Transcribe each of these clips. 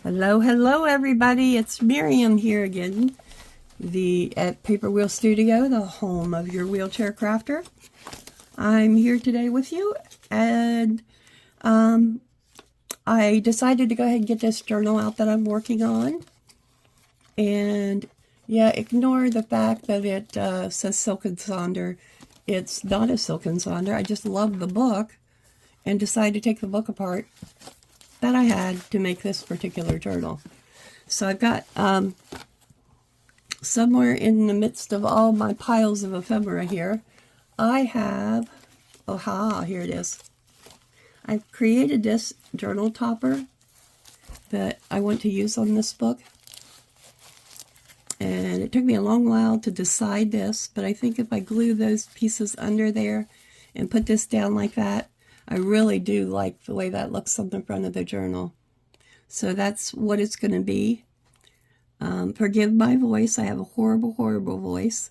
Hello, hello everybody. It's Miriam here again, at Paper Wheel Studio, the home of your wheelchair crafter. I'm here today with you, and I decided to go ahead and get this journal out that I'm working on. And yeah, ignore the fact that it says Silk and Sonder. It's not a Silk and Sonder. I just love the book and decided to take the book apart that I had to make this particular journal. So I've got somewhere in the midst of all my piles of ephemera here, I have, here it is. I've created this journal topper that I want to use on this book. And it took me a long while to decide this, but I think if I glue those pieces under there and put this down like that, I really do like the way that looks on the front of the journal. So that's what it's going to be. Forgive my voice. I have a horrible, horrible voice.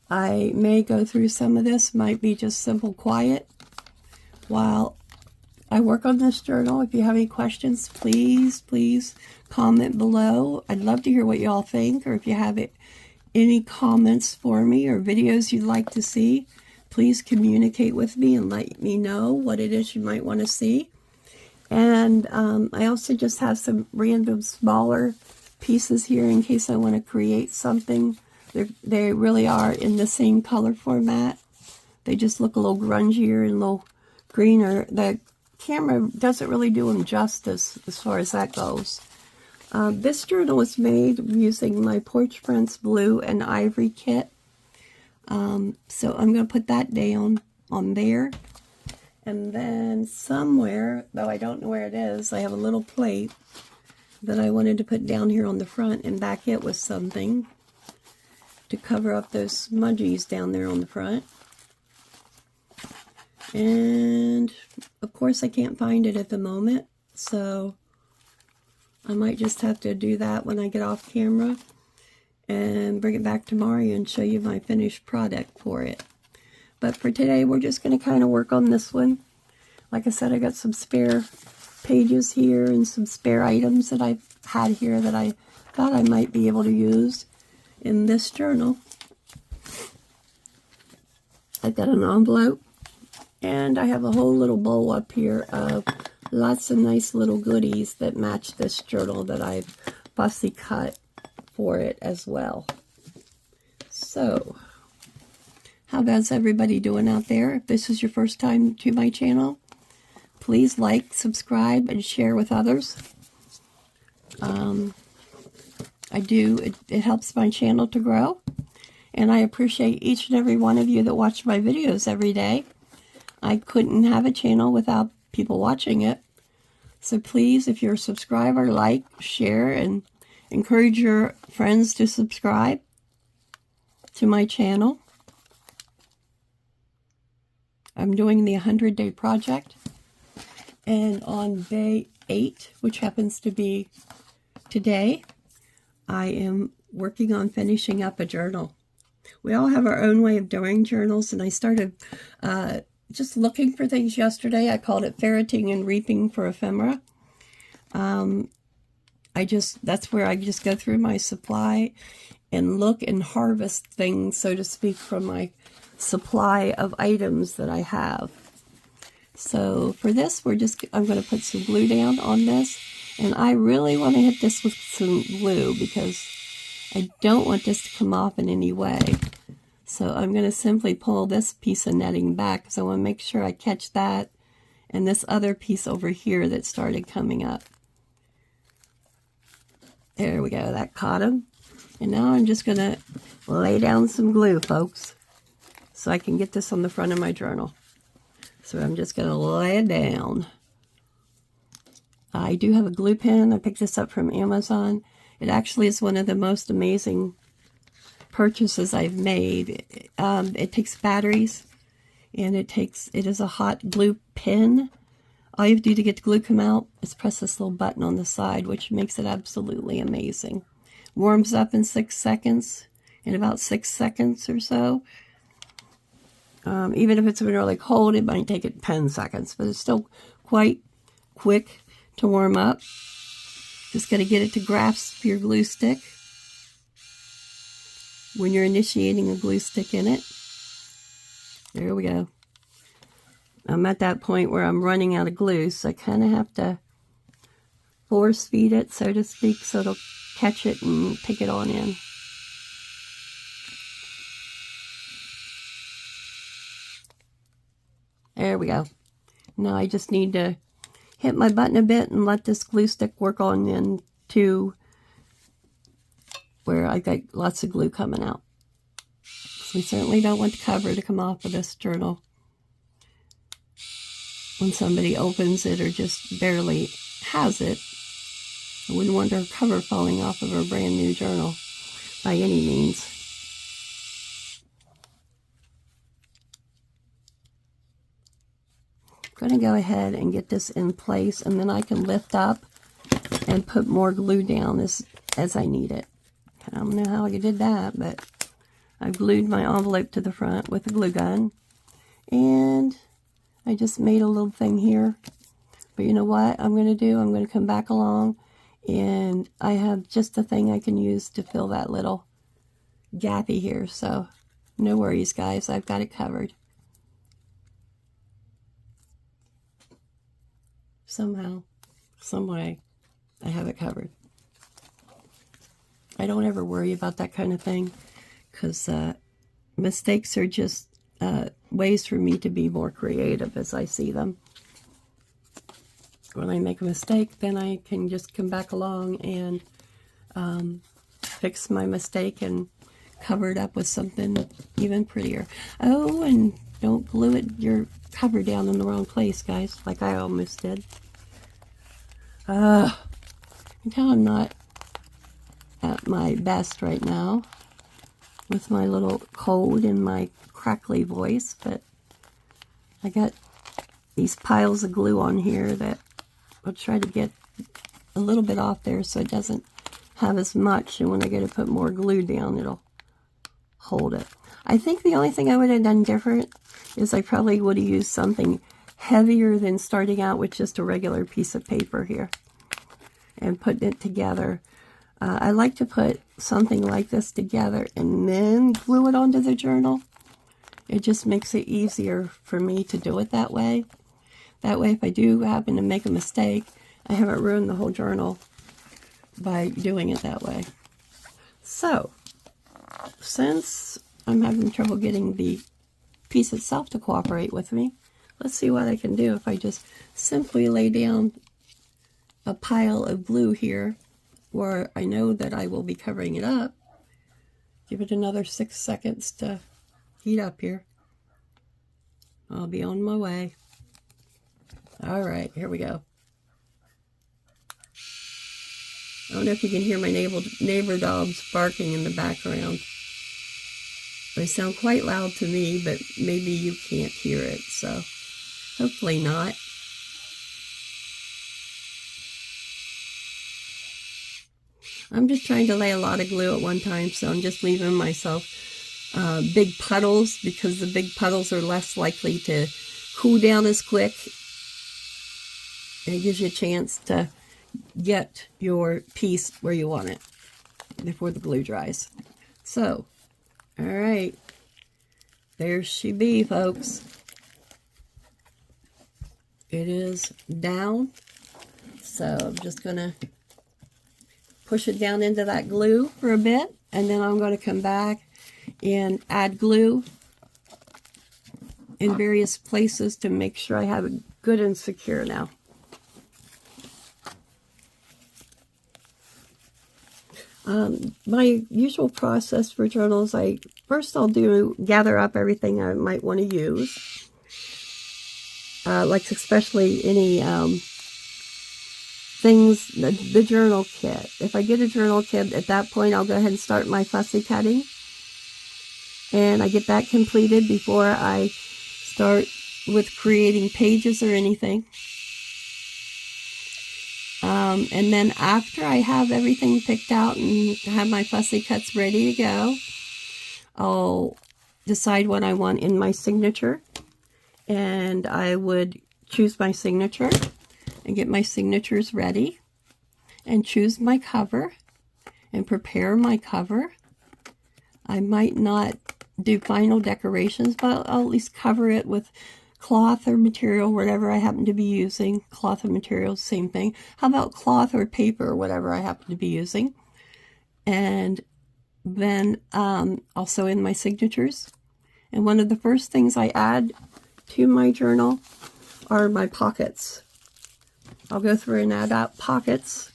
I may go through some of this. Might be just simple quiet while I work on this journal. If you have any questions, please comment below. I'd love to hear what y'all think, or if you have any comments for me or videos you'd like to see. Please communicate with me and let me know what it is you might want to see. And I also just have some random smaller pieces here in case I want to create something. They really are in the same color format. They just look a little grungier and a little greener. The camera doesn't really do them justice as far as that goes. This journal was made using my Porch Prints Blue and Ivory kit. So I'm going to put that down on there. And then somewhere, though I don't know where it is, I have a little plate that I wanted to put down here on the front and back it with something to cover up those smudgies down there on the front. And of course I can't find it at the moment, so I might just have to do that when I get off camera and bring it back tomorrow and show you my finished product for it. But for today, we're just going to kind of work on this one. Like I said, I got some spare pages here and some spare items that I've had here that I thought I might be able to use in this journal. I've got an envelope, and I have a whole little bowl up here of lots of nice little goodies that match this journal that I've fussy cut for it as well. So, how about everybody doing out there? If this is your first time to my channel, please like, subscribe, and share with others. It helps my channel to grow, and I appreciate each and every one of you that watch my videos every day. I couldn't have a channel without people watching it. So please, if you're a subscriber, like, share, and encourage your friends to subscribe to my channel. I'm doing the 100-day project, and on day 8, which happens to be today, I am working on finishing up a journal. We all have our own way of doing journals, and I started just looking for things yesterday. I called it ferreting and reaping for ephemera. That's where I just go through my supply and look and harvest things, so to speak, from my supply of items that I have. So for this, I'm going to put some glue down on this, and I really want to hit this with some glue because I don't want this to come off in any way. So I'm going to simply pull this piece of netting back because I want to make sure I catch that and this other piece over here that started coming up. There we go, that caught him. And now I'm just going to lay down some glue, folks, so I can get this on the front of my journal. So I'm just going to lay it down. I do have a glue pen. I picked this up from Amazon. It actually is one of the most amazing purchases I've made. It takes batteries, and it is a hot glue pen. All you have to do to get the glue come out is press this little button on the side, which makes it absolutely amazing. Warms up in 6 seconds, in about 6 seconds or so. Even if it's been really cold, it might take it 10 seconds, but it's still quite quick to warm up. Just got to get it to grasp your glue stick when you're initiating a glue stick in it. There we go. I'm at that point where I'm running out of glue, so I kind of have to force feed it, so to speak, so it'll catch it and take it on in. There we go. Now I just need to hit my button a bit and let this glue stick work on into where I got lots of glue coming out. So we certainly don't want the cover to come off of this journal when somebody opens it or just barely has it. I wouldn't want her cover falling off of her brand new journal by any means. I'm going to go ahead and get this in place, and then I can lift up and put more glue down as I need it. I don't know how I did that, but I glued my envelope to the front with a glue gun, and I just made a little thing here. But you know what I'm going to do? I'm going to come back along, and I have just the thing I can use to fill that little gappy here. So no worries, guys. I've got it covered. Somehow, some way, I have it covered. I don't ever worry about that kind of thing, because mistakes are just ways for me to be more creative as I see them. When I make a mistake, then I can just come back along and fix my mistake and cover it up with something even prettier. Oh, and don't glue your cover down in the wrong place, guys, like I almost did. You can tell I'm not at my best right now with my little cold and my crackly voice, but I got these piles of glue on here that I'll try to get a little bit off there so it doesn't have as much, and when I go to put more glue down, it'll hold it. I think the only thing I would have done different is I probably would have used something heavier than starting out with just a regular piece of paper here and putting it together. I like to put something like this together and then glue it onto the journal. It just makes it easier for me to do it that way. That way, if I do happen to make a mistake, I haven't ruined the whole journal by doing it that way. So, since I'm having trouble getting the piece itself to cooperate with me, let's see what I can do if I just simply lay down a pile of glue here where I know that I will be covering it up. Give it another 6 seconds to heat up here. I'll be on my way. All right, here we go. I don't know if you can hear my neighbor dogs barking in the background. They sound quite loud to me, but maybe you can't hear it, so hopefully not. I'm just trying to lay a lot of glue at one time, so I'm just leaving myself big puddles, because the big puddles are less likely to cool down as quick. And it gives you a chance to get your piece where you want it before the glue dries. So, all right, there she be, folks. It is down, so I'm just gonna push it down into that glue for a bit, and then I'm going to come back and add glue in various places to make sure I have it good and secure now. My usual process for journals, I'll gather up everything I might want to use, like especially any things, the journal kit. If I get a journal kit, at that point I'll go ahead and start my fussy cutting, and I get that completed before I start with creating pages or anything. And then after I have everything picked out and have my fussy cuts ready to go, I'll decide what I want in my signature, and I would choose my signature and get my signatures ready. and choose my cover and prepare my cover. I might not do final decorations, but I'll at least cover it with cloth or material, whatever I happen to be using. Cloth and material, same thing. How about cloth or paper, or whatever I happen to be using. And then also in my signatures. And one of the first things I add to my journal are my pockets. I'll go through and add out pockets.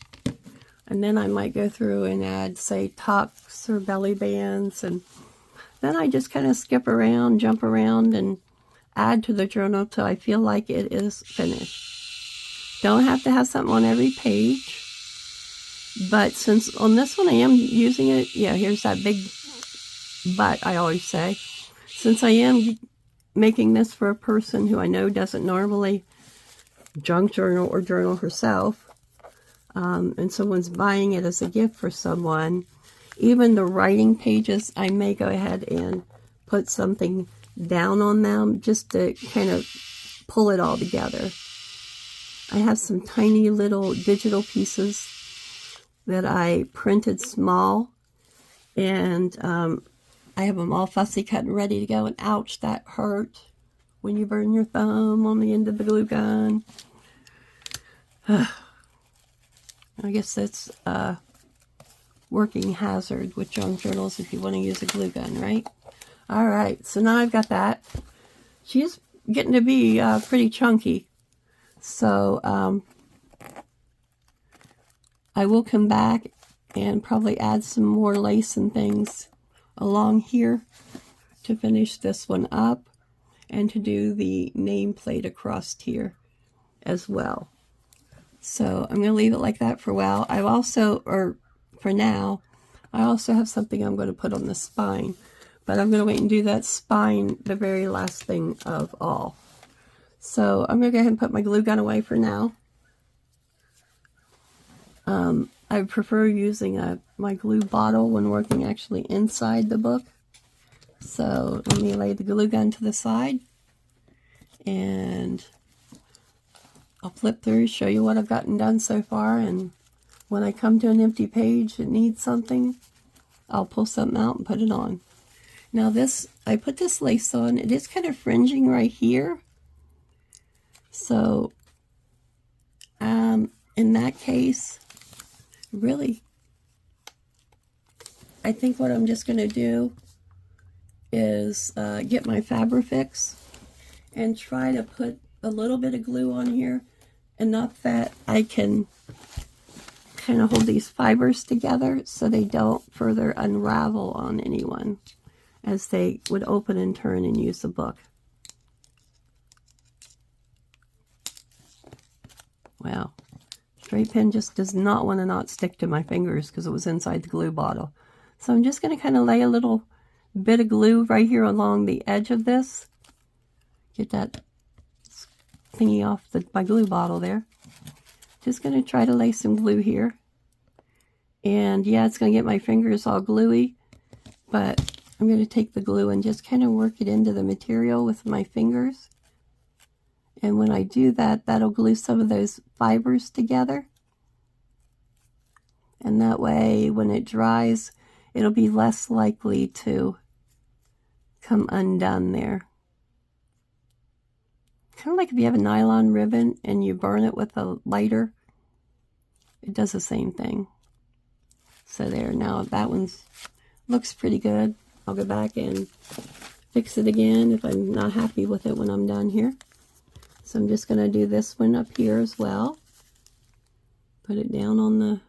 And then I might go through and add, say, tucks or belly bands. And then I just kind of skip around, jump around, and add to the journal till I feel like it is finished. Don't have to have something on every page. But since on this one I am using it, yeah, here's that big but I always say. Since I am making this for a person who I know doesn't normally junk journal or journal herself, and someone's buying it as a gift for someone, even the writing pages, I may go ahead and put something down on them just to kind of pull it all together. I have some tiny little digital pieces that I printed small, and I have them all fussy cut and ready to go, and ouch, that hurt when you burn your thumb on the end of the glue gun. I guess that's a working hazard with junk journals if you want to use a glue gun, right? All right, so now I've got that. She's getting to be pretty chunky. So I will come back and probably add some more lace and things along here to finish this one up and to do the nameplate across here as well. So I'm going to leave it like that for a while. I've also, or for now, I also have something I'm going to put on the spine. But I'm going to wait and do that spine the very last thing of all. So I'm going to go ahead and put my glue gun away for now. I prefer using my glue bottle when working actually inside the book. So let me lay the glue gun to the side. And I'll flip through, show you what I've gotten done so far. And when I come to an empty page that needs something, I'll pull something out and put it on. Now this, I put this lace on. It is kind of fringing right here. So in that case, really, I think what I'm just going to do is get my Fabrifix and try to put a little bit of glue on here, enough that I can kind of hold these fibers together so they don't further unravel on anyone as they would open and turn and use the book. Wow. Straight pen just does not want to not stick to my fingers because it was inside the glue bottle. So I'm just going to kind of lay a little bit of glue right here along the edge of this. Get that thingy off my glue bottle there. Just going to try to lay some glue here. And yeah, it's going to get my fingers all gluey, but I'm going to take the glue and just kind of work it into the material with my fingers. And when I do that, that'll glue some of those fibers together. And that way, when it dries, it'll be less likely to come undone there. Kind of like if you have a nylon ribbon and you burn it with a lighter, it does the same thing. So there, now that one looks pretty good. I'll go back and fix it again if I'm not happy with it when I'm done here. So I'm just going to do this one up here as well. Put it down on the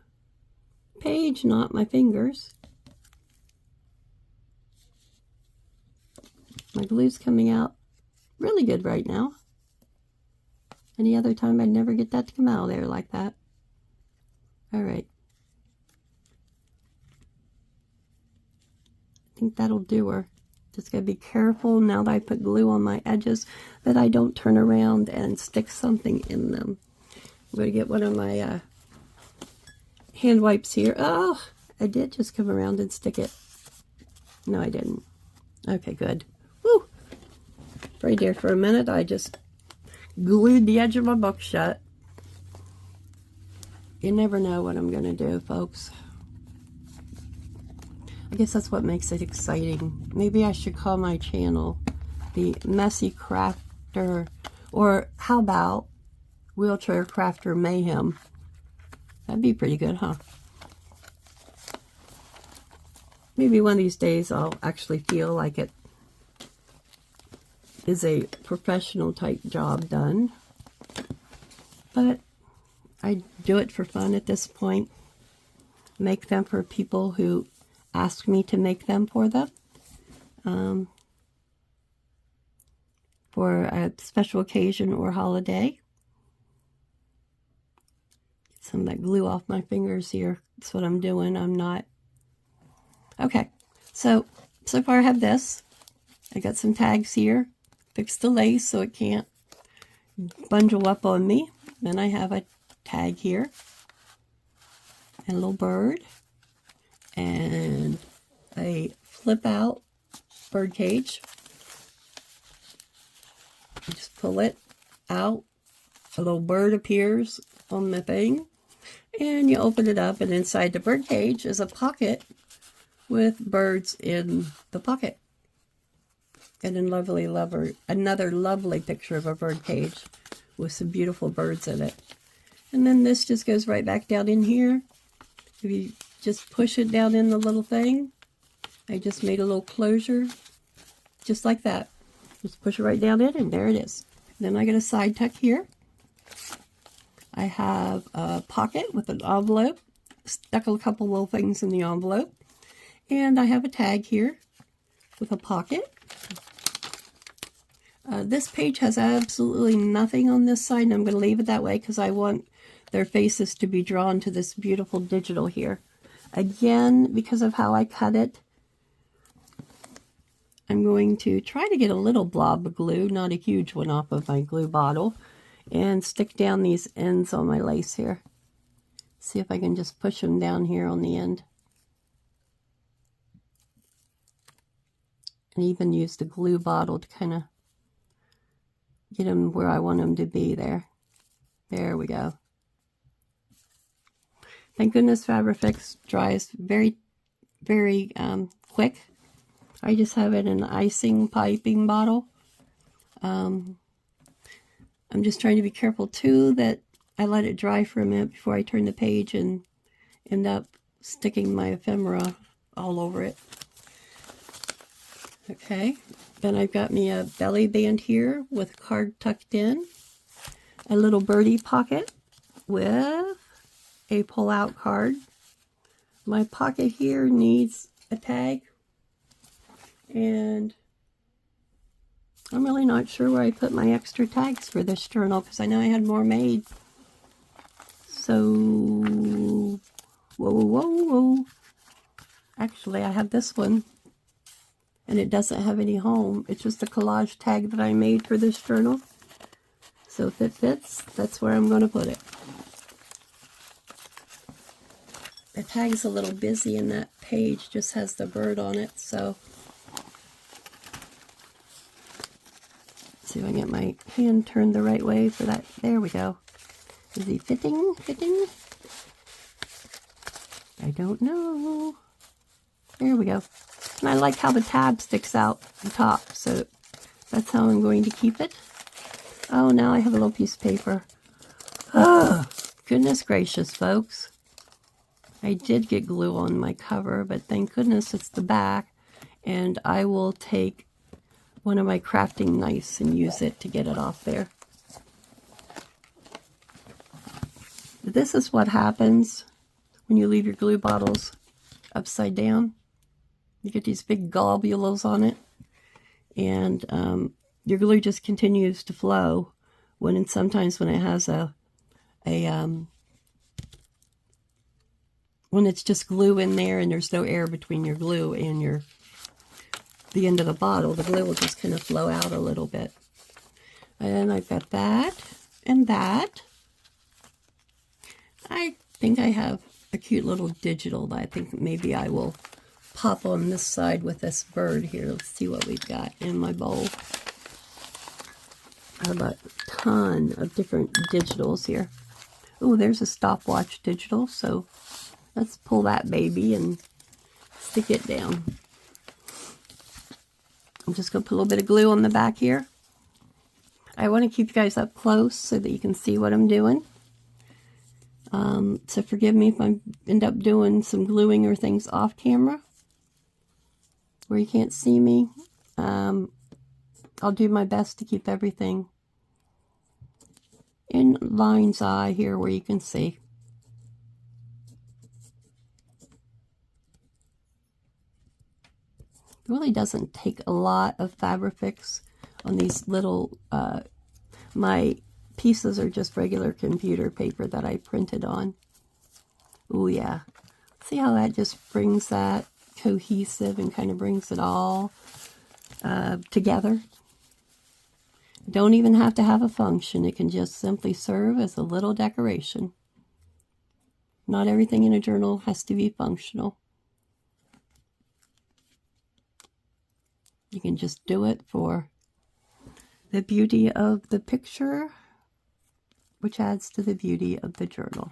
page, not my fingers. My glue's coming out really good right now. Any other time I'd never get that to come out of there like that. Alright. I think that'll do her. Just gotta be careful now that I put glue on my edges that I don't turn around and stick something in them. I'm going to get one of my hand wipes here. Oh, I did just come around and stick it. No, I didn't. Okay, good. Woo! Right there for a minute, I just glued the edge of my book shut. You never know what I'm going to do, folks. I guess that's what makes it exciting. Maybe I should call my channel the Messy Crafter, or how about Wheelchair Crafter Mayhem? That'd be pretty good, huh? Maybe one of these days I'll actually feel like it is a professional type job done. But I do it for fun at this point. Make them for people who ask me to make them for them. For a special occasion or holiday. Get some of that glue off my fingers here. That's what I'm doing. I'm not. Okay. So far I have this. I got some tags here. Fixed the lace so it can't bundle up on me. Then I have a tag here. And a little bird. And a flip out bird cage. You just pull it out. A little bird appears on the thing. And you open it up, and inside the bird cage is a pocket with birds in the pocket. And another lovely picture of a bird cage with some beautiful birds in it. And then this just goes right back down in here. If you just push it down in the little thing, I just made a little closure, just like that. Just push it right down in, and there it is. Then I get a side tuck here. I have a pocket with an envelope. Stuck a couple little things in the envelope. And I have a tag here with a pocket. This page has absolutely nothing on this side, and I'm going to leave it that way because I want their faces to be drawn to this beautiful digital here. Again, because of how I cut it, I'm going to try to get a little blob of glue, not a huge one, off of my glue bottle, and stick down these ends on my lace here. See if I can just push them down here on the end. And even use the glue bottle to kind of get them where I want them to be there. There we go. Thank goodness Fabrifix dries very, very quick. I just have it in an icing piping bottle. I'm just trying to be careful too that I let it dry for a minute before I turn the page and end up sticking my ephemera all over it. Okay, then I've got me a belly band here with a card tucked in, a little birdie pocket with a pull-out card. My pocket here needs a tag, and I'm really not sure where I put my extra tags for this journal because I know I had more made. So, whoa. Actually, I have this one. And it doesn't have any home. It's just a collage tag that I made for this journal. So if it fits, that's where I'm going to put it. The tag's a little busy, and that page just has the bird on it. So let's see if I can get my hand turned the right way for that. There we go. Is he fitting? I don't know. There we go. And I like how the tab sticks out the top, so that's how I'm going to keep it. Oh, now I have a little piece of paper. Oh, goodness gracious, folks. I did get glue on my cover, but thank goodness it's the back. And I will take one of my crafting knives and use it to get it off there. This is what happens when you leave your glue bottles upside down. You get these big globules on it, and your glue just continues to flow. Sometimes when it has when it's just glue in there and there's no air between your glue and the end of the bottle, the glue will just kind of flow out a little bit. And I've got that and that. I think I have a cute little digital that I think maybe I will pop on this side with this bird here. Let's see what we've got in my bowl. I have a ton of different digitals here. Oh, there's a stopwatch digital, so let's pull that baby and stick it down. I'm just going to put a little bit of glue on the back here. I want to keep you guys up close so that you can see what I'm doing. So forgive me if I end up doing some gluing or things off camera where you can't see me. I'll do my best to keep everything in lion's eye here where you can see. It really doesn't take a lot of Fabrifix on these little, my pieces are just regular computer paper that I printed on. Oh yeah. See how that just brings that cohesive and kind of brings it all together? Don't even have to have a function. It can just simply serve as a little decoration. Not everything in a journal has to be functional. You can just do it for the beauty of the picture, which adds to the beauty of the journal.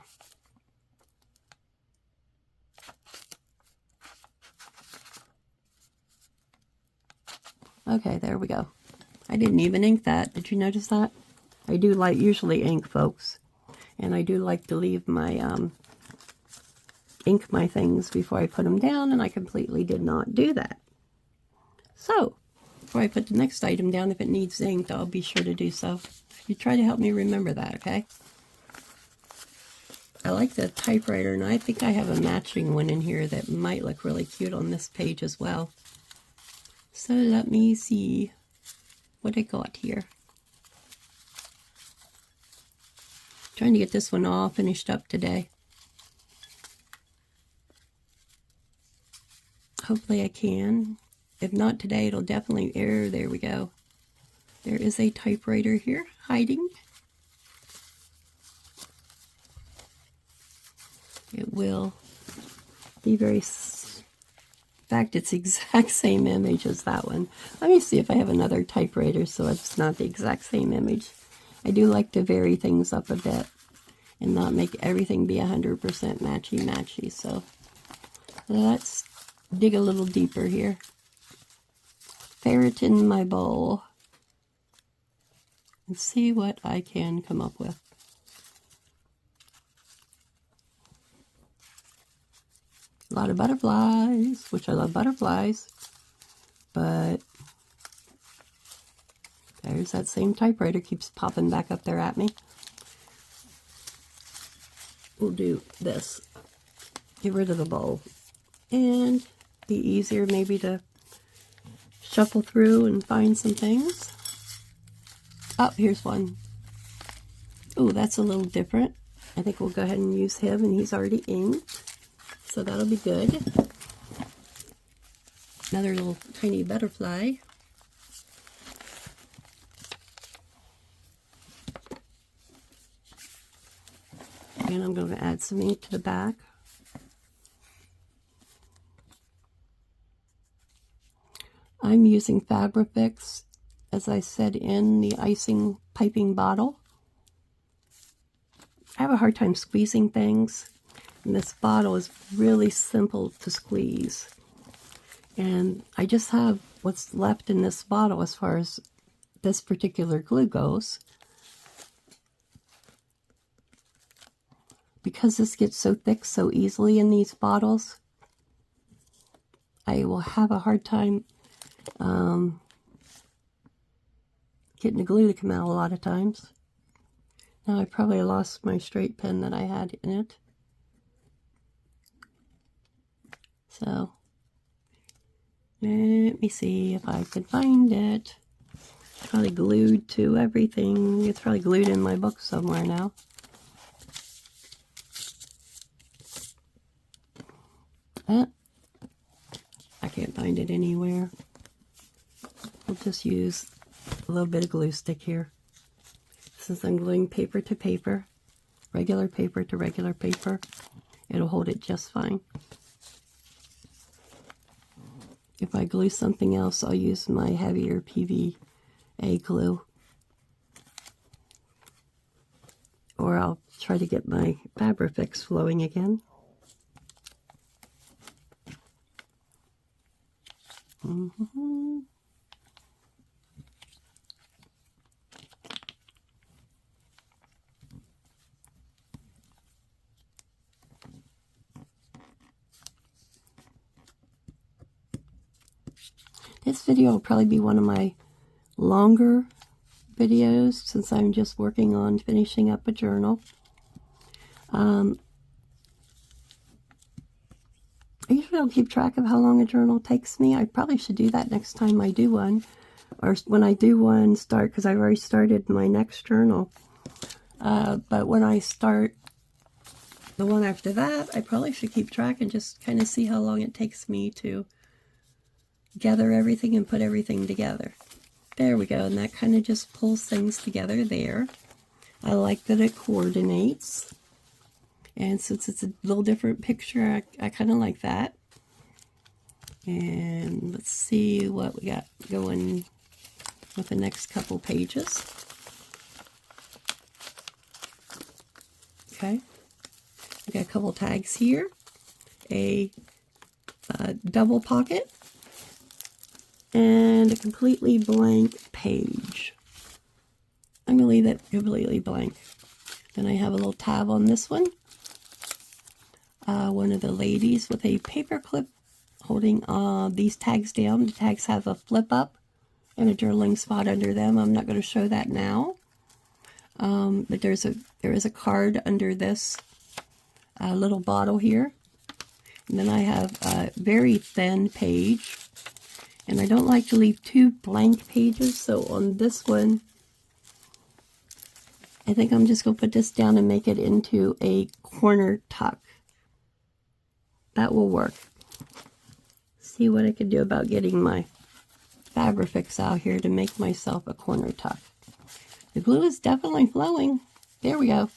Okay, there we go. I didn't even ink that. Did you notice that? I do usually ink, folks. And I do like to leave my, ink my things before I put them down, and I completely did not do that. So, before I put the next item down, if it needs inked, I'll be sure to do so. You try to help me remember that, okay? I like the typewriter, and I think I have a matching one in here that might look really cute on this page as well. So let me see what I got here. Trying to get this one all finished up today. Hopefully I can. If not today, it'll definitely air. There we go. There is a typewriter here hiding. It will be very... In fact, it's the exact same image as that one. Let me see if I have another typewriter so it's not the exact same image. I do like to vary things up a bit and not make everything be 100% matchy-matchy. So let's dig a little deeper here. Ferret in my bowl and see what I can come up with. A lot of butterflies, which I love butterflies, but there's that same typewriter keeps popping back up there at me. We'll do this. Get rid of the bowl. And be easier maybe to shuffle through and find some things. Oh, here's one. Oh, that's a little different. I think we'll go ahead and use him, and he's already inked. So that'll be good. Another little tiny butterfly. And I'm going to add some ink to the back. I'm using Fabrifix, as I said, in the icing piping bottle. I have a hard time squeezing things. And this bottle is really simple to squeeze. And I just have what's left in this bottle as far as this particular glue goes. Because this gets so thick so easily in these bottles, I will have a hard time getting the glue to come out a lot of times. Now I probably lost my straight pen that I had in it. So, let me see if I can find it. It's probably glued to everything. It's probably glued in my book somewhere now. I can't find it anywhere. We'll just use a little bit of glue stick here. Since I'm gluing paper to paper, regular paper to regular paper, it'll hold it just fine. If I glue something else, I'll use my heavier PVA glue. Or I'll Try to get my Fabrifix flowing again. This video will probably be one of my longer videos since I'm just working on finishing up a journal. I usually don't keep track of how long a journal takes me. I probably should do that next time I do one, or when I do one, because I've already started my next journal. But when I start the one after that, I probably should keep track and just kind of see how long it takes me to gather everything and put everything together. There we go, and that kind of just pulls things together there. I like that it coordinates. And since it's a little different picture, I kind of like that. And let's see what we got going with the next couple pages. Okay. I got a couple tags here. A double pocket. And a completely blank page. I'm going to leave it completely blank. Then I have a little tab on this one. One of the ladies with a paper clip holding these tags down. The tags have a flip up and a journaling spot under them. I'm not going to show that now. But there is a card under this little bottle here. And then I have a very thin page. And I don't like to leave two blank pages, so on this one, I think I'm just going to put this down and make it into a corner tuck. That will work. See what I can do about getting my Fabrifix out here to make myself a corner tuck. The glue is definitely flowing. There we go.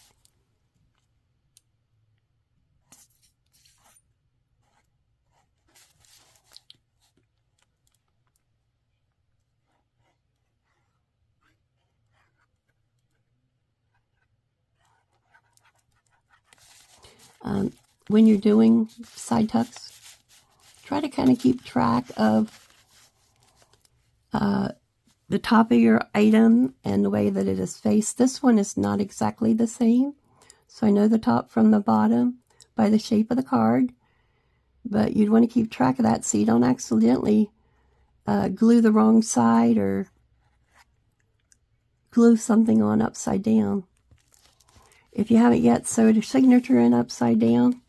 When you're doing side tucks, try to kind of keep track of the top of your item and the way that it is faced. This one is not exactly the same, so I know the top from the bottom by the shape of the card, but you'd want to keep track of that so you don't accidentally glue the wrong side or glue something on upside down. If you haven't yet sewed a signature in upside down,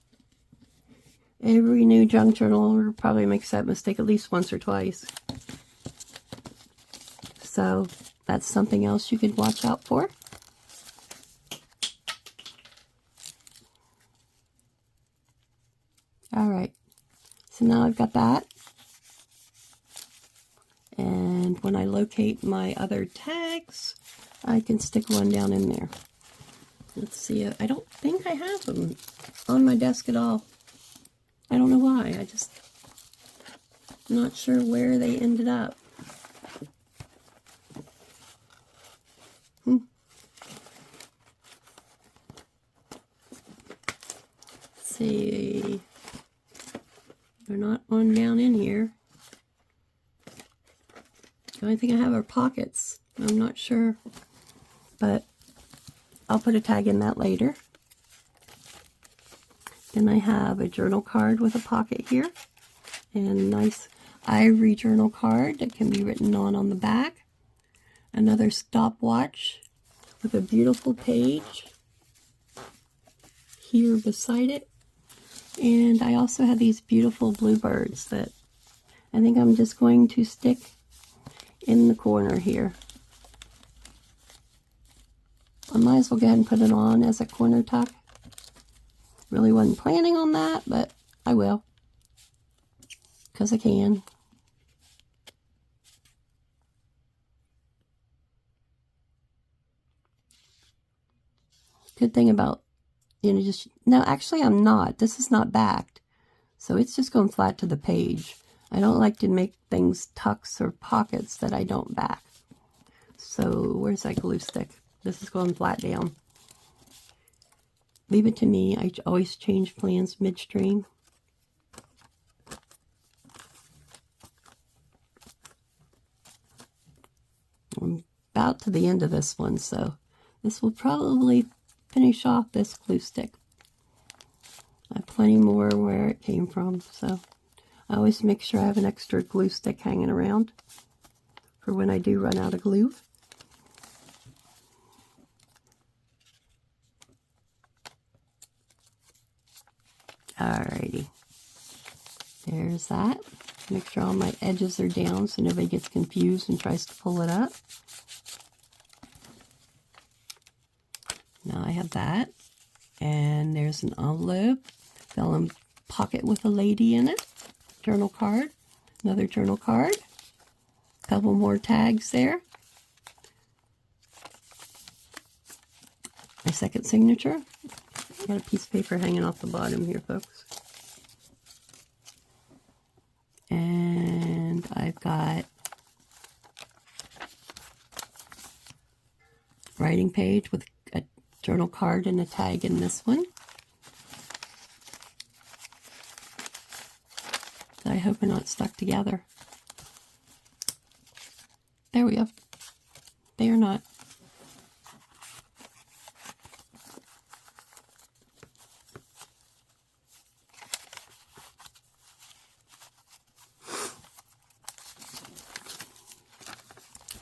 every new junk journaler probably makes that mistake at least once or twice. So that's something else you could watch out for. Alright, so now I've got that. And when I locate my other tags, I can stick one down in there. Let's see, I don't think I have them on my desk at all. I don't know why, I just not sure where they ended up. Let's see, they're not on down in here. The only thing I have are pockets. I'm not sure, but I'll put a tag in that later. Then I have a journal card with a pocket here, and a nice ivory journal card that can be written on the back. Another stopwatch with a beautiful page here beside it. And I also have these beautiful bluebirds that I think I'm just going to stick in the corner here. I might as well go ahead and put it on as a corner tuck. Really wasn't planning on that, but I will, because I can. Good thing about, just, no, actually I'm not. This is not backed, so it's just going flat to the page. I don't like to make things tucks or pockets that I don't back. So where's that glue stick? This is going flat down. leave it to me. I always change plans midstream. I'm about to the end of this one, so this will probably finish off this glue stick. I have plenty more where it came from, so I always make sure I have an extra glue stick hanging around for when I do run out of glue. Alrighty, there's that. Make sure all my edges are down so nobody gets confused and tries to pull it up. Now I have that, and there's an envelope, vellum pocket with a lady in it, journal card, another journal card, a couple more tags there, my second signature. Got a piece of paper hanging off the bottom here, folks. And I've got writing page with a journal card and a tag in this one. I hope are not stuck together. There we go. They are not.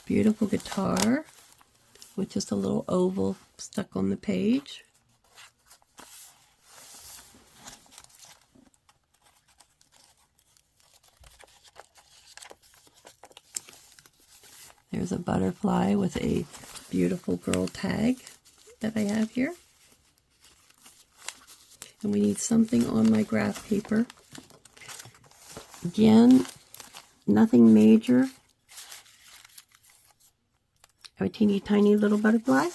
Beautiful guitar with just a little oval stuck on the page. There's a butterfly with a beautiful girl tag that I have here. And we need something on my graph paper. Again, nothing major. A teeny tiny little butterfly.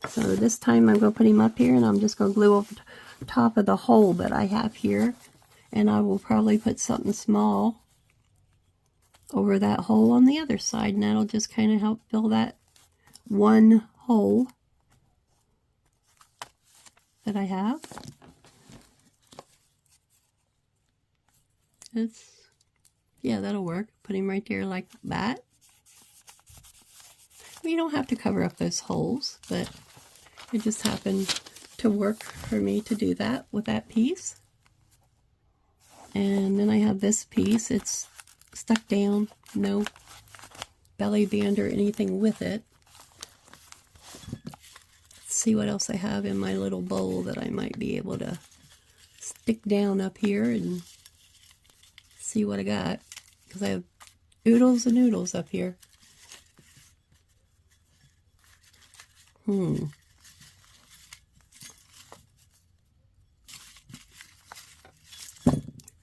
So this time I'm going to put him up here, and I'm just going to glue over the top of the hole that I have here. And I will probably put something small over that hole on the other side, and that'll just kind of help fill that one hole that I have. Yeah, that'll work. Put him right there like that. You don't have to cover up those holes, but it just happened to work for me to do that with that piece. And then I have this piece. It's stuck down, no belly band or anything with it. Let's see what else I have in my little bowl that I might be able to stick down up here and see what I got, because I have oodles and noodles up here. All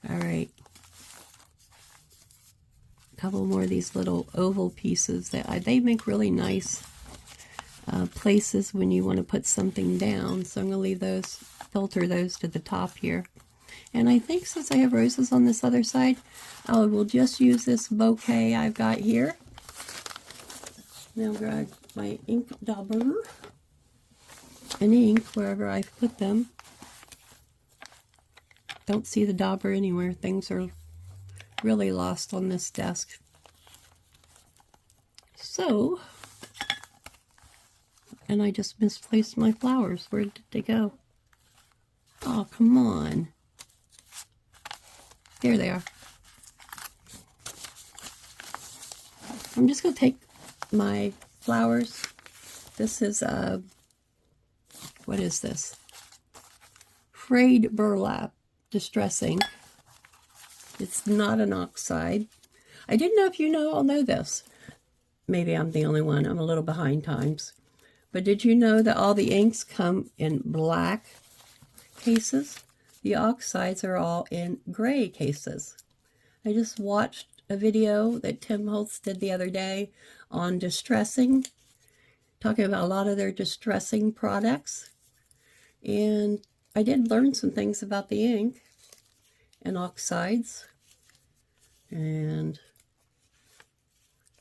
right. A couple more of these little oval pieces that they make really nice places when you want to put something down. So I'm going to leave those, filter those to the top here. And I think since I have roses on this other side, I will just use this bouquet I've got here. Now grab my ink dauber and ink wherever I've put them. Don't see the dauber anywhere. Things are really lost on this desk. So, and I just misplaced my flowers. Where did they go? Oh, come on. There they are. I'm just going to take my flowers. This is what is this? Frayed burlap distress ink. It's not an oxide. I didn't know if you know, I'll know this. Maybe I'm the only one. I'm a little behind times. But did you know that all the inks come in black cases? The oxides are all in gray cases. I just watched a video that Tim Holtz did the other day on distressing, talking about a lot of their distressing products. And I did learn some things about the ink and oxides and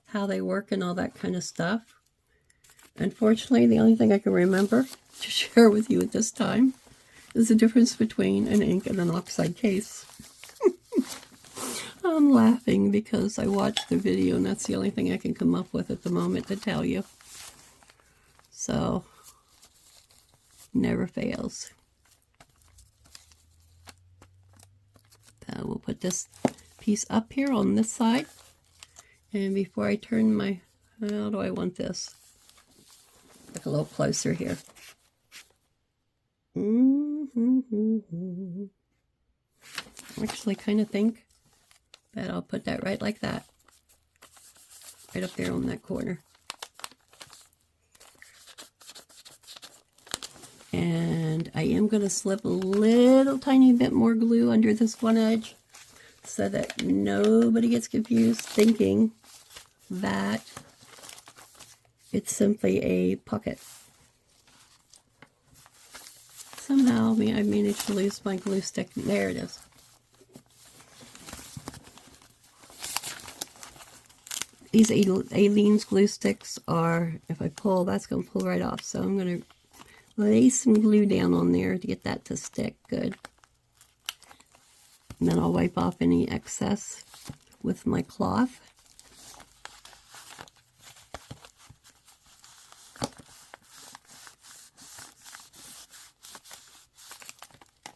how they work and all that kind of stuff. Unfortunately, the only thing I can remember to share with you at this time is the difference between an ink and an oxide case. I'm laughing because I watched the video and that's the only thing I can come up with at the moment to tell you. So, never fails. So we'll put this piece up here on this side. And before I turn my, how do I want this? Look a little closer here. I actually kind of think that I'll put that right like that. Right up there on that corner. And I am going to slip a little tiny bit more glue under this one edge so that nobody gets confused thinking that it's simply a pocket. Somehow I managed to lose my glue stick. There it is. These Aleene's glue sticks are, if I pull, that's going to pull right off. So I'm going to lay some glue down on there to get that to stick good. And then I'll wipe off any excess with my cloth.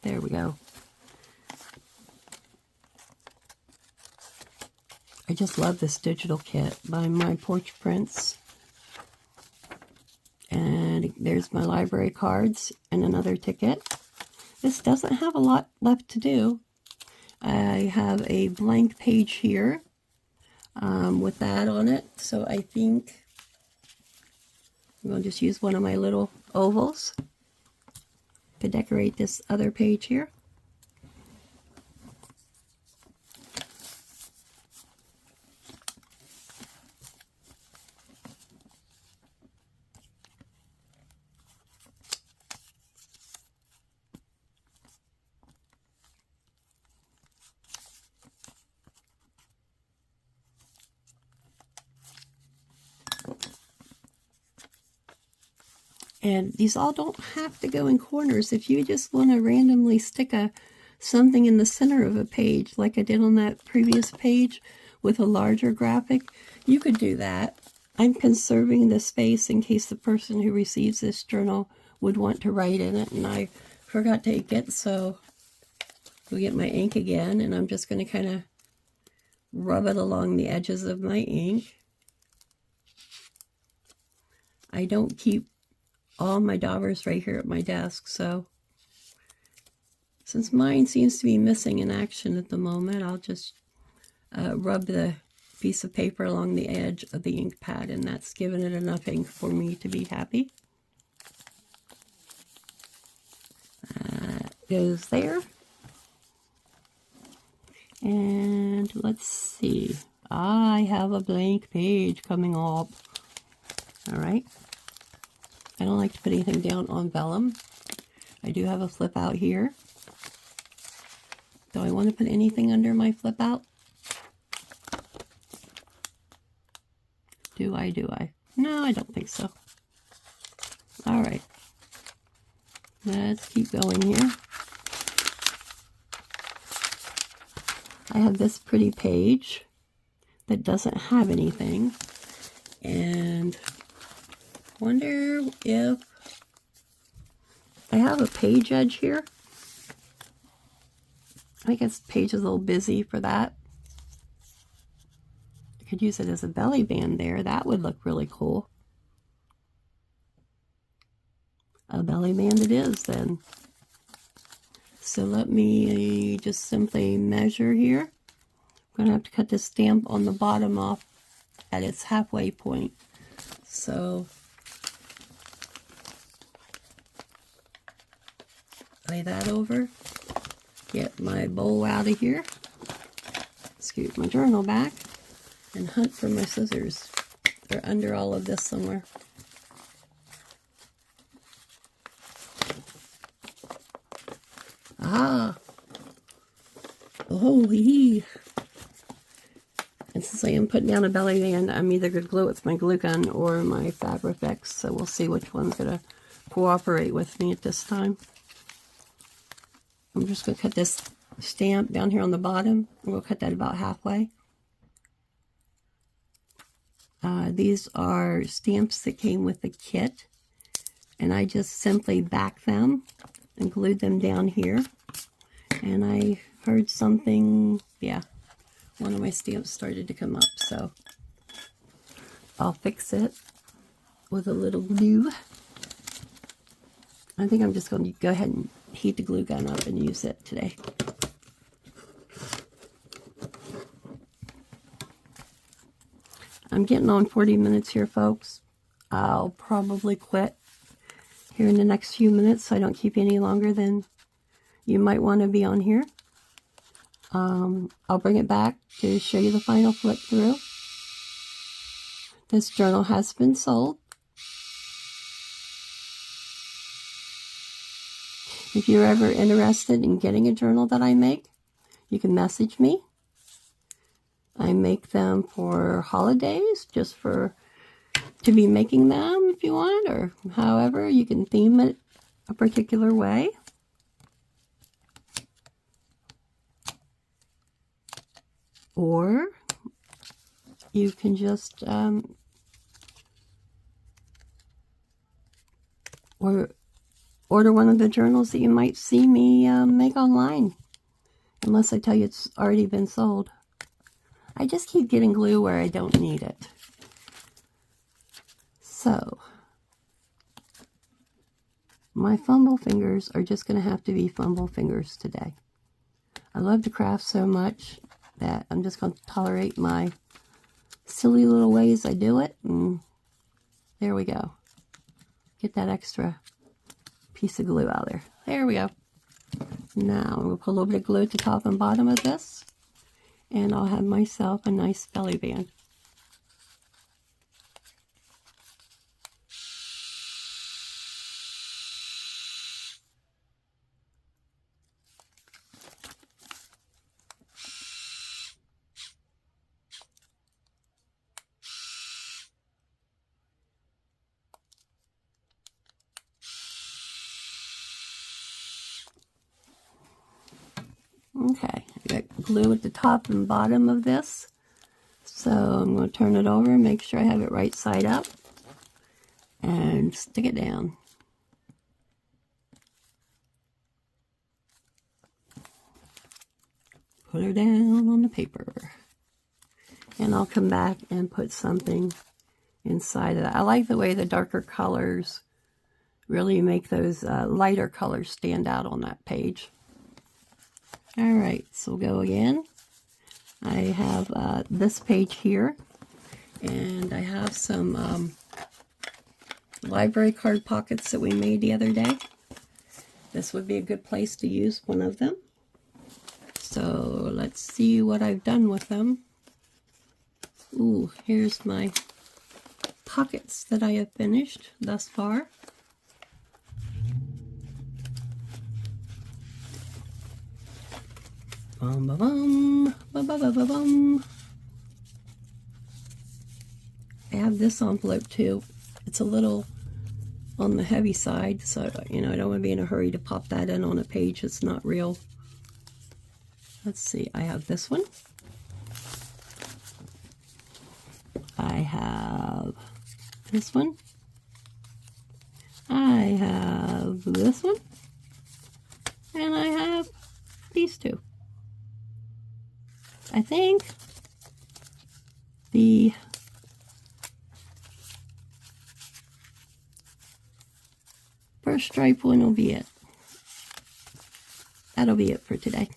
There we go. I just love this digital kit by My Porch Prints. And there's my library cards and another ticket. This doesn't have a lot left to do. I have a blank page here with that on it. So I think I'm going to just use one of my little ovals to decorate this other page here. And these all don't have to go in corners. If you just want to randomly stick something in the center of a page, like I did on that previous page with a larger graphic, you could do that. I'm conserving the space in case the person who receives this journal would want to write in it, and I forgot to take it, so I'll get my ink again, and I'm just going to kind of rub it along the edges of my ink. I don't keep all my daubers right here at my desk, so since mine seems to be missing in action at the moment, I'll just rub the piece of paper along the edge of the ink pad, and that's given it enough ink for me to be happy. Goes there. And let's see. I have a blank page coming up. All right. I don't like to put anything down on vellum. I do have a flip out here. Do I want to put anything under my flip out? Do I? No, I don't think so. All right. Let's keep going here. I have this pretty page that doesn't have anything. And wonder if I have a page edge here. I guess the page is a little busy for that. I could use it as a belly band there. That would look really cool. A belly band it is then. So let me just simply measure here. I'm going to have to cut this stamp on the bottom off at its halfway point. So lay that over, get my bowl out of here, scoot my journal back, and hunt for my scissors. They're under all of this somewhere. Ah! Oh, hee. It's Since I am putting down a belly band, I'm either going to glue it with my glue gun or my Fabrifix, so we'll see which one's going to cooperate with me at this time. I'm just going to cut this stamp down here on the bottom. We'll cut that about halfway. These are stamps that came with the kit, and I just simply backed them and glued them down here. And I heard something, yeah, one of my stamps started to come up, so I'll fix it with a little glue. I think I'm just going to go ahead and heat the glue gun up and use it today. I'm getting on 40 minutes here, folks. I'll probably quit here in the next few minutes so I don't keep any longer than you might want to be on here. I'll bring it back to show you the final flip through. This journal has been sold. If you're ever interested in getting a journal that I make, you can message me. I make them for holidays, just to be making them if you want, or however, you can theme it a particular way. Or you can just order one of the journals that you might see me make online, unless I tell you it's already been sold. I just keep getting glue where I don't need it. So, my fumble fingers are just going to have to be fumble fingers today. I love to craft so much that I'm just going to tolerate my silly little ways I do it. And there we go. Get that extra piece of glue out there. There we go. Now, I'm going to put a little bit of glue at the top and bottom of this. And I'll have myself a nice belly band. Okay, I got glue at the top and bottom of this. So I'm going to turn it over, make sure I have it right side up, and stick it down. Put her down on the paper. And I'll come back and put something inside of that. I like the way the darker colors really make those lighter colors stand out on that page. Alright, so we'll go again. I have this page here, and I have some library card pockets that we made the other day. This would be a good place to use one of them. So let's see what I've done with them. Ooh, here's my pockets that I have finished thus far. Bum, ba, bum, ba, ba, ba, ba, bum. I have this envelope too. It's a little on the heavy side, so I don't want to be in a hurry to pop that in on a page that's not real. Let's see, I have this one. I have this one. I have this one. And I have these two. I think the first stripe one will be it. That'll be it for today.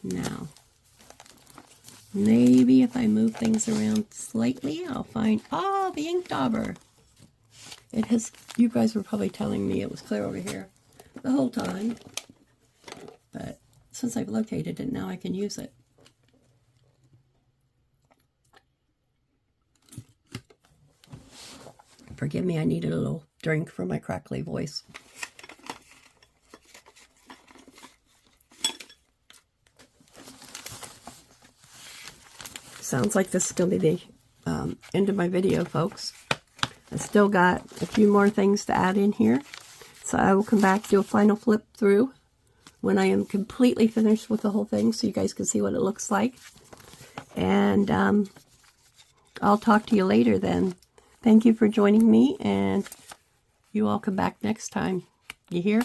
Now, maybe if I move things around slightly, I'll find, oh, the ink dauber. It has, you guys were probably telling me it was clear over here the whole time. But since I've located it, now I can use it. Forgive me, I needed a little drink for my crackly voice. sounds like this is going to be the end of my video, folks. I still got a few more things to add in here. So I will come back, do a final flip through when I am completely finished with the whole thing so you guys can see what it looks like. And I'll talk to you later then. Thank you for joining me, and you all come back next time. You hear?